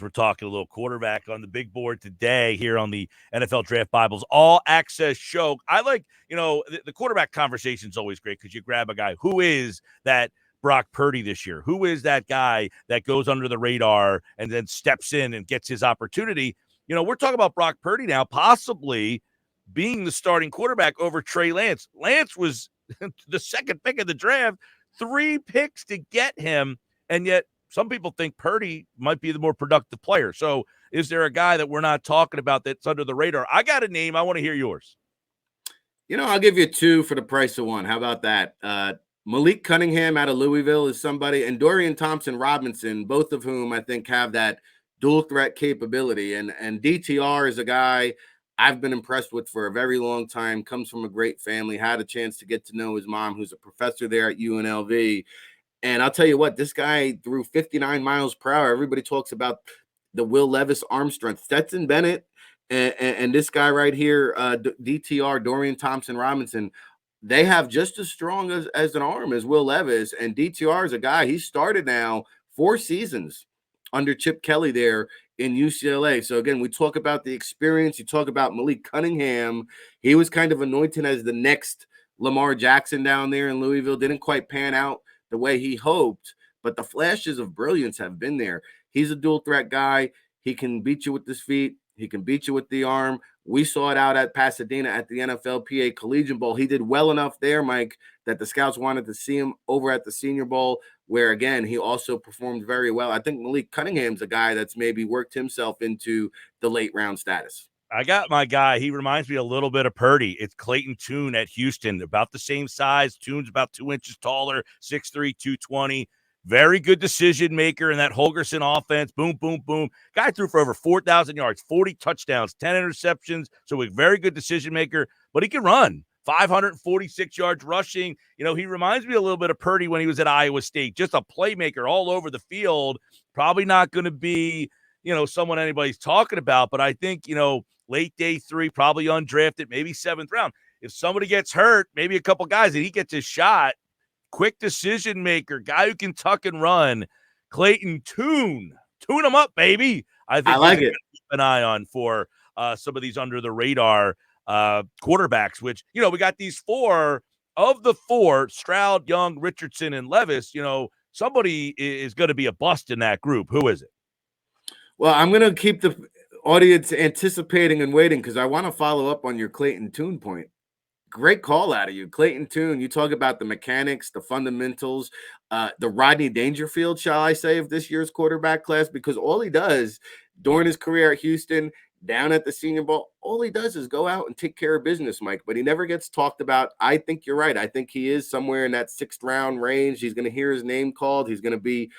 We're talking a little quarterback on the big board today here on the NFL Draft Bibles All Access Show. I like, the quarterback conversation is always great because you grab a guy. Who is that Brock Purdy this year? Who is that guy that goes under the radar and then steps in and gets his opportunity? We're talking about Brock Purdy now, possibly being the starting quarterback over Trey Lance. Lance was the second pick of the draft, 3 picks to get him, and yet some people think Purdy might be the more productive player. So is there a guy that we're not talking about that's under the radar? I got a name. I want to hear yours. I'll give you 2 for the price of 1. How about that? Malik Cunningham out of Louisville is somebody, and Dorian Thompson Robinson, both of whom I think have that dual threat capability. And DTR is a guy I've been impressed with for a very long time, comes from a great family, had a chance to get to know his mom, who's a professor there at UNLV. And I'll tell you what, this guy threw 59 miles per hour. Everybody talks about the Will Levis arm strength. Stetson Bennett and this guy right here, DTR, Dorian Thompson Robinson, they have just as strong as an arm as Will Levis. And DTR is a guy, he started now 4 seasons under Chip Kelly there in UCLA. So again, we talk about the experience. You talk about Malik Cunningham. He was kind of anointed as the next Lamar Jackson down there in Louisville. Didn't quite pan out the way he hoped, but the flashes of brilliance have been there. He's a dual threat guy. He can beat you with his feet. He can beat you with the arm. We saw it out at Pasadena at the NFLPA Collegiate Bowl. He did well enough there, Mike, that the scouts wanted to see him over at the Senior Bowl, where, again, he also performed very well. I think Malik Cunningham's a guy that's maybe worked himself into the late round status. I got my guy. He reminds me a little bit of Purdy. It's Clayton Tune at Houston, about the same size. Tune's about 2 inches taller, 6'3", 220. Very good decision maker in that Holgerson offense. Boom, boom, boom. Guy threw for over 4,000 yards, 40 touchdowns, 10 interceptions. So a very good decision maker, but he can run. 546 yards rushing. He reminds me a little bit of Purdy when he was at Iowa State. Just a playmaker all over the field. Probably not going to be, someone anybody's talking about, but I think, late day 3, probably undrafted, maybe 7th round. If somebody gets hurt, maybe a couple guys, and he gets his shot, quick decision maker, guy who can tuck and run, Clayton Tune. Tune him up, baby. I think I like it. Keep an eye on for some of these under the radar quarterbacks, which, we got these 4 of the 4, Stroud, Young, Richardson, and Levis. Somebody is going to be a bust in that group. Who is it? Well, I'm going to keep the audience anticipating and waiting because I want to follow up on your Clayton Tune point. Great call out of you. Clayton Tune, you talk about the mechanics, the fundamentals, the Rodney Dangerfield, shall I say, of this year's quarterback class, because all he does during his career at Houston, down at the Senior Bowl, all he does is go out and take care of business, Mike, but he never gets talked about. I think you're right. I think he is somewhere in that 6th round range. He's going to hear his name called. He's going to be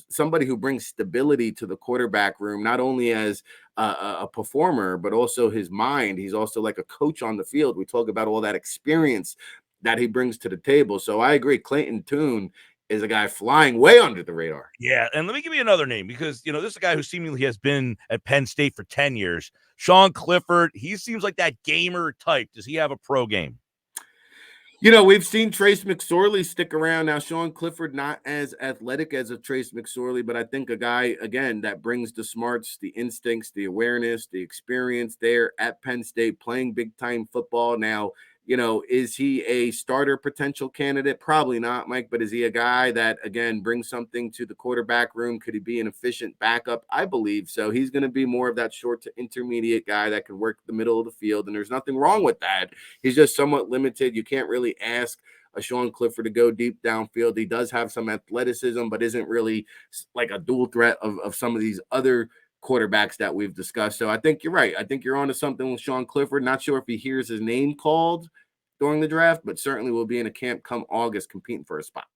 somebody who brings stability to the quarterback room, not only as a performer, but also his mind. He's also like a coach on the field. We talk about all that experience that he brings to the table. So I agree. Clayton Tune is a guy flying way under the radar. Yeah, and let me give you another name because, this is a guy who seemingly has been at Penn State for 10 years. Sean Clifford, he seems like that gamer type. Does he have a pro game? We've seen Trace McSorley stick around. Now, Sean Clifford, not as athletic as a Trace McSorley, but I think a guy, again, that brings the smarts, the instincts, the awareness, the experience there at Penn State playing big-time football. Now, is he a starter potential candidate? Probably not, Mike, but is he a guy that, again, brings something to the quarterback room? Could he be an efficient backup? I believe so. He's going to be more of that short to intermediate guy that can work the middle of the field, and there's nothing wrong with that. He's just somewhat limited. You can't really ask a Sean Clifford to go deep downfield. He does have some athleticism, but isn't really like a dual threat of some of these other quarterbacks that we've discussed. So I think you're right. I think you're onto something with Sean Clifford. Not sure if he hears his name called during the draft, but certainly will be in a camp come August competing for a spot.